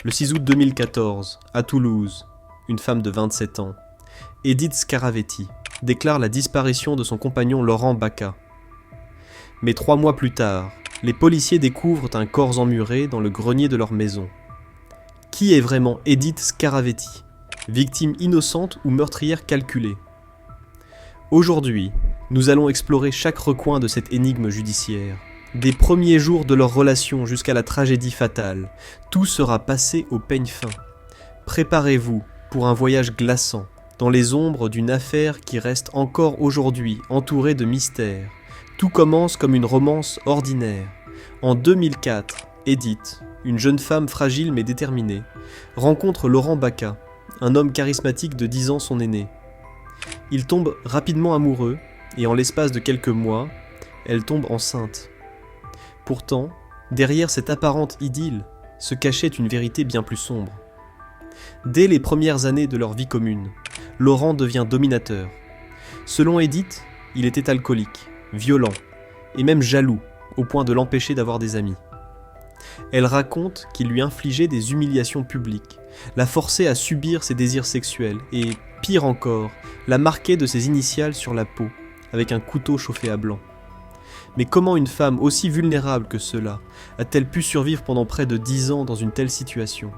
Le 6 août 2014, à Toulouse, une femme de 27 ans, Edith Scaravetti, déclare la disparition de son compagnon Laurent Baca. Mais 3 mois plus tard, les policiers découvrent un corps emmuré dans le grenier de leur maison. Qui est vraiment Edith Scaravetti, victime innocente ou meurtrière calculée? Aujourd'hui, nous allons explorer chaque recoin de cette énigme judiciaire. Des premiers jours de leur relation jusqu'à la tragédie fatale, tout sera passé au peigne fin. Préparez-vous pour un voyage glaçant dans les ombres d'une affaire qui reste encore aujourd'hui entourée de mystères. Tout commence comme une romance ordinaire. En 2004, Edith, une jeune femme fragile mais déterminée, rencontre Laurent Baca, un homme charismatique de 10 ans son aîné. Ils tombent rapidement amoureux et en l'espace de quelques mois, elle tombe enceinte. Pourtant, derrière cette apparente idylle, se cachait une vérité bien plus sombre. Dès les premières années de leur vie commune, Laurent devient dominateur. Selon Edith, il était alcoolique, violent et même jaloux, au point de l'empêcher d'avoir des amis. Elle raconte qu'il lui infligeait des humiliations publiques, la forçait à subir ses désirs sexuels et, pire encore, la marquait de ses initiales sur la peau, avec un couteau chauffé à blanc. Mais comment une femme aussi vulnérable que cela a-t-elle pu survivre pendant près de 10 ans dans une telle situation?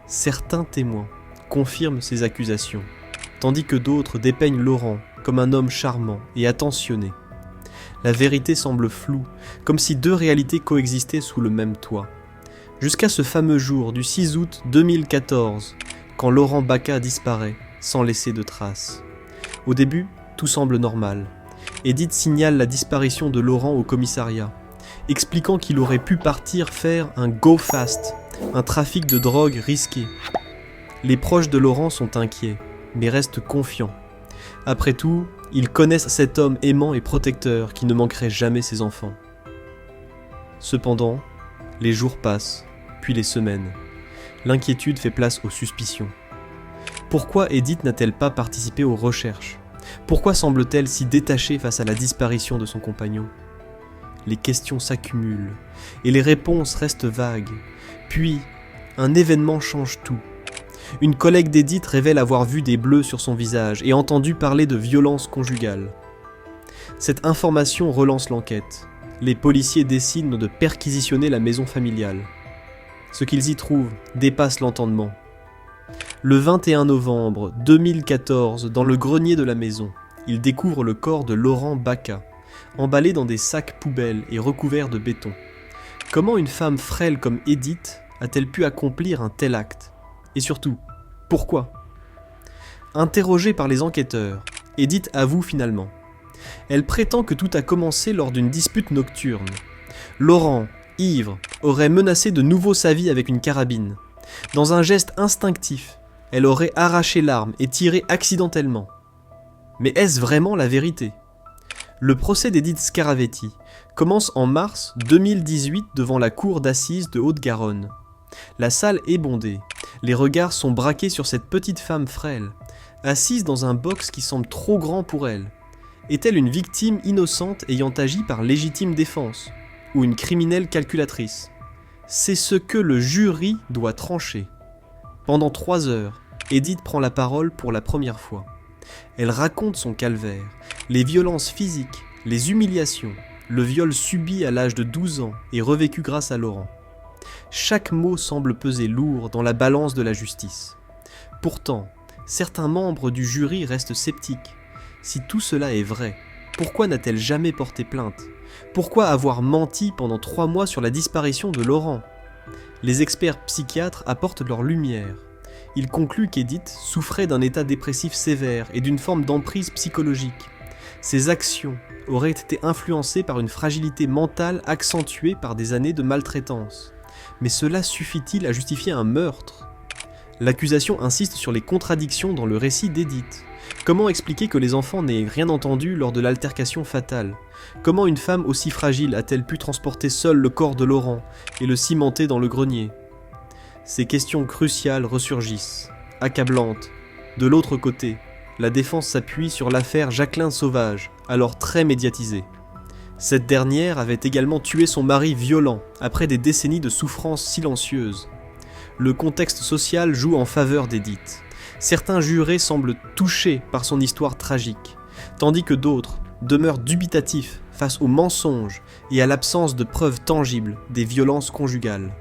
Certains témoins confirment ces accusations, tandis que d'autres dépeignent Laurent comme un homme charmant et attentionné. La vérité semble floue, comme si 2 réalités coexistaient sous le même toit. Jusqu'à ce fameux jour du 6 août 2014, quand Laurent Baca disparaît sans laisser de traces. Au début, tout semble normal. Edith signale la disparition de Laurent au commissariat, expliquant qu'il aurait pu partir faire un go fast, un trafic de drogue risqué. Les proches de Laurent sont inquiets, mais restent confiants. Après tout, ils connaissent cet homme aimant et protecteur qui ne manquerait jamais ses enfants. Cependant, les jours passent, puis les semaines. L'inquiétude fait place aux suspicions. Pourquoi Edith n'a-t-elle pas participé aux recherches ? Pourquoi semble-t-elle si détachée face à la disparition de son compagnon ? Les questions s'accumulent, et les réponses restent vagues. Puis, un événement change tout. Une collègue d'Edith révèle avoir vu des bleus sur son visage et entendu parler de violences conjugales. Cette information relance l'enquête. Les policiers décident de perquisitionner la maison familiale. Ce qu'ils y trouvent dépasse l'entendement. Le 21 novembre 2014, dans le grenier de la maison, ils découvrent le corps de Laurent Baca, emballé dans des sacs poubelles et recouvert de béton. Comment une femme frêle comme Edith a-t-elle pu accomplir un tel acte ? Et surtout, pourquoi ? Interrogée par les enquêteurs, Edith avoue finalement. Elle prétend que tout a commencé lors d'une dispute nocturne. Laurent, ivre, aurait menacé de nouveau sa vie avec une carabine. Dans un geste instinctif, elle aurait arraché l'arme et tiré accidentellement. Mais est-ce vraiment la vérité ? Le procès d'Edith Scaravetti commence en mars 2018 devant la cour d'assises de Haute-Garonne. La salle est bondée, les regards sont braqués sur cette petite femme frêle, assise dans un box qui semble trop grand pour elle. Est-elle une victime innocente ayant agi par légitime défense, ou une criminelle calculatrice ? C'est ce que le jury doit trancher. Pendant 3 heures, Edith prend la parole pour la première fois. Elle raconte son calvaire, les violences physiques, les humiliations, le viol subi à l'âge de 12 ans et revécu grâce à Laurent. Chaque mot semble peser lourd dans la balance de la justice. Pourtant, certains membres du jury restent sceptiques. Si tout cela est vrai, pourquoi n'a-t-elle jamais porté plainte ? Pourquoi avoir menti pendant 3 mois sur la disparition de Laurent ? Les experts psychiatres apportent leur lumière. Ils concluent qu'Edith souffrait d'un état dépressif sévère et d'une forme d'emprise psychologique. Ses actions auraient été influencées par une fragilité mentale accentuée par des années de maltraitance. Mais cela suffit-il à justifier un meurtre ? L'accusation insiste sur les contradictions dans le récit d'Edith. Comment expliquer que les enfants n'aient rien entendu lors de l'altercation fatale ? Comment une femme aussi fragile a-t-elle pu transporter seule le corps de Laurent et le cimenter dans le grenier ? Ces questions cruciales ressurgissent, accablantes. De l'autre côté, la défense s'appuie sur l'affaire Jacqueline Sauvage, alors très médiatisée. Cette dernière avait également tué son mari violent après des décennies de souffrances silencieuses. Le contexte social joue en faveur d'Edith. Certains jurés semblent touchés par son histoire tragique, tandis que d'autres demeurent dubitatifs face aux mensonges et à l'absence de preuves tangibles des violences conjugales.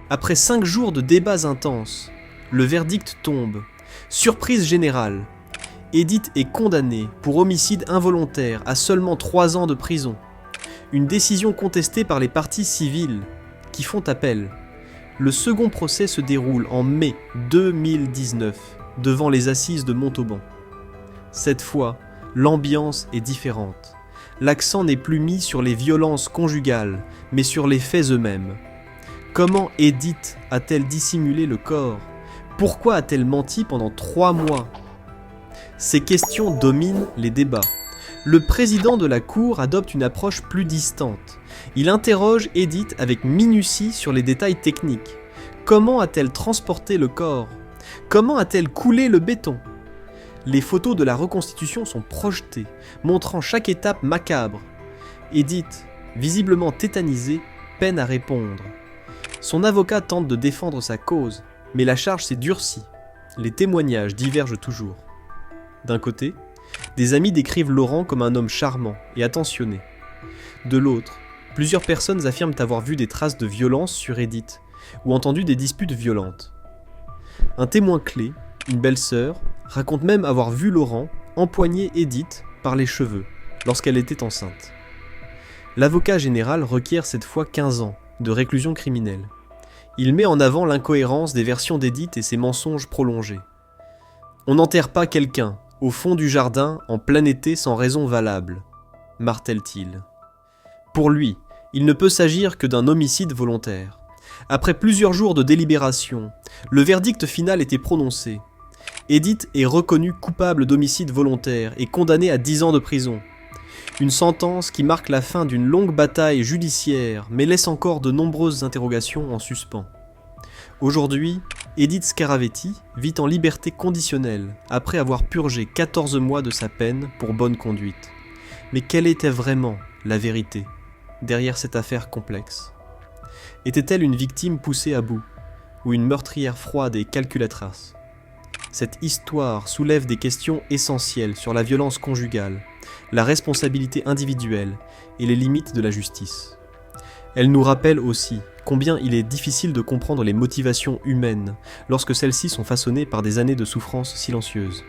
Après 5 jours de débats intenses, le verdict tombe. Surprise générale, Edith est condamnée pour homicide involontaire à seulement 3 ans de prison. Une décision contestée par les parties civiles qui font appel. Le second procès se déroule en mai 2019 devant les assises de Montauban. Cette fois, l'ambiance est différente. L'accent n'est plus mis sur les violences conjugales, mais sur les faits eux-mêmes. Comment Edith a-t-elle dissimulé le corps ? Pourquoi a-t-elle menti pendant 3 mois ? Ces questions dominent les débats. Le président de la Cour adopte une approche plus distante. Il interroge Edith avec minutie sur les détails techniques. Comment a-t-elle transporté le corps ? Comment a-t-elle coulé le béton ? Les photos de la reconstitution sont projetées, montrant chaque étape macabre. Edith, visiblement tétanisée, peine à répondre. Son avocat tente de défendre sa cause, mais la charge s'est durcie. Les témoignages divergent toujours. D'un côté, des amis décrivent Laurent comme un homme charmant et attentionné. De l'autre, plusieurs personnes affirment avoir vu des traces de violence sur Edith ou entendu des disputes violentes. Un témoin clé, une belle-sœur, raconte même avoir vu Laurent empoigner Edith par les cheveux lorsqu'elle était enceinte. L'avocat général requiert cette fois 15 ans de réclusion criminelle. Il met en avant l'incohérence des versions d'Edith et ses mensonges prolongés. On n'enterre pas quelqu'un au fond du jardin en plein été sans raison valable, martèle-t-il. Pour lui, il ne peut s'agir que d'un homicide volontaire. Après plusieurs jours de délibération, le verdict final était prononcé. Edith est reconnue coupable d'homicide volontaire et condamnée à 10 ans de prison. Une sentence qui marque la fin d'une longue bataille judiciaire, mais laisse encore de nombreuses interrogations en suspens. Aujourd'hui, Edith Scaravetti vit en liberté conditionnelle après avoir purgé 14 mois de sa peine pour bonne conduite. Mais quelle était vraiment la vérité derrière cette affaire complexe ? Était-elle une victime poussée à bout, ou une meurtrière froide et calculatrice ? Cette histoire soulève des questions essentielles sur la violence conjugale, la responsabilité individuelle et les limites de la justice. Elle nous rappelle aussi combien il est difficile de comprendre les motivations humaines lorsque celles-ci sont façonnées par des années de souffrance silencieuse.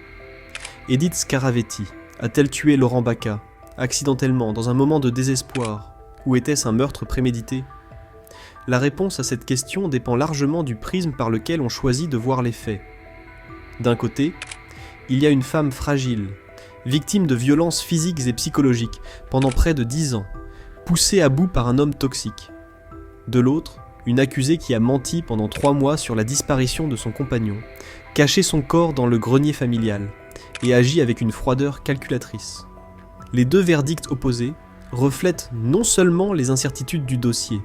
Edith Scaravetti a-t-elle tué Laurent Baca, accidentellement, dans un moment de désespoir, ou était-ce un meurtre prémédité ? La réponse à cette question dépend largement du prisme par lequel on choisit de voir les faits. D'un côté, il y a une femme fragile, victime de violences physiques et psychologiques pendant près de 10 ans, poussée à bout par un homme toxique. De l'autre, une accusée qui a menti pendant 3 mois sur la disparition de son compagnon, caché son corps dans le grenier familial et agi avec une froideur calculatrice. Les deux verdicts opposés reflètent non seulement les incertitudes du dossier,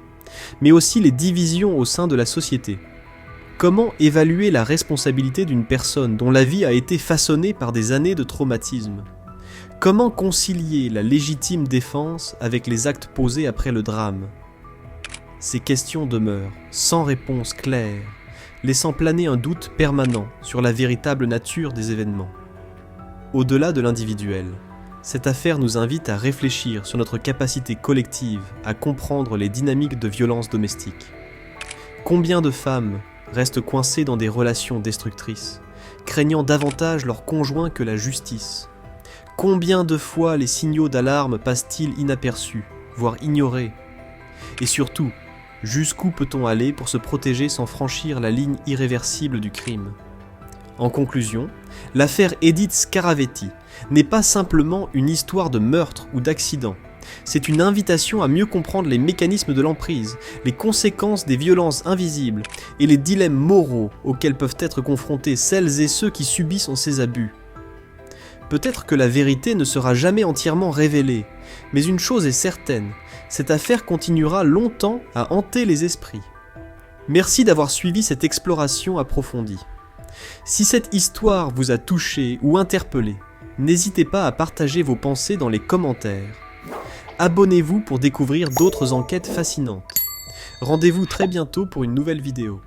mais aussi les divisions au sein de la société. Comment évaluer la responsabilité d'une personne dont la vie a été façonnée par des années de traumatisme ? Comment concilier la légitime défense avec les actes posés après le drame ? Ces questions demeurent sans réponse claire, laissant planer un doute permanent sur la véritable nature des événements. Au-delà de l'individuel, cette affaire nous invite à réfléchir sur notre capacité collective à comprendre les dynamiques de violence domestique. Combien de femmes restent coincées dans des relations destructrices, craignant davantage leur conjoint que la justice ? Combien de fois les signaux d'alarme passent-ils inaperçus, voire ignorés ? Et surtout, jusqu'où peut-on aller pour se protéger sans franchir la ligne irréversible du crime ? En conclusion, l'affaire Edith Scaravetti n'est pas simplement une histoire de meurtre ou d'accident. C'est une invitation à mieux comprendre les mécanismes de l'emprise, les conséquences des violences invisibles et les dilemmes moraux auxquels peuvent être confrontés celles et ceux qui subissent ces abus. Peut-être que la vérité ne sera jamais entièrement révélée, mais une chose est certaine, cette affaire continuera longtemps à hanter les esprits. Merci d'avoir suivi cette exploration approfondie. Si cette histoire vous a touché ou interpellé, n'hésitez pas à partager vos pensées dans les commentaires. Abonnez-vous pour découvrir d'autres enquêtes fascinantes. Rendez-vous très bientôt pour une nouvelle vidéo.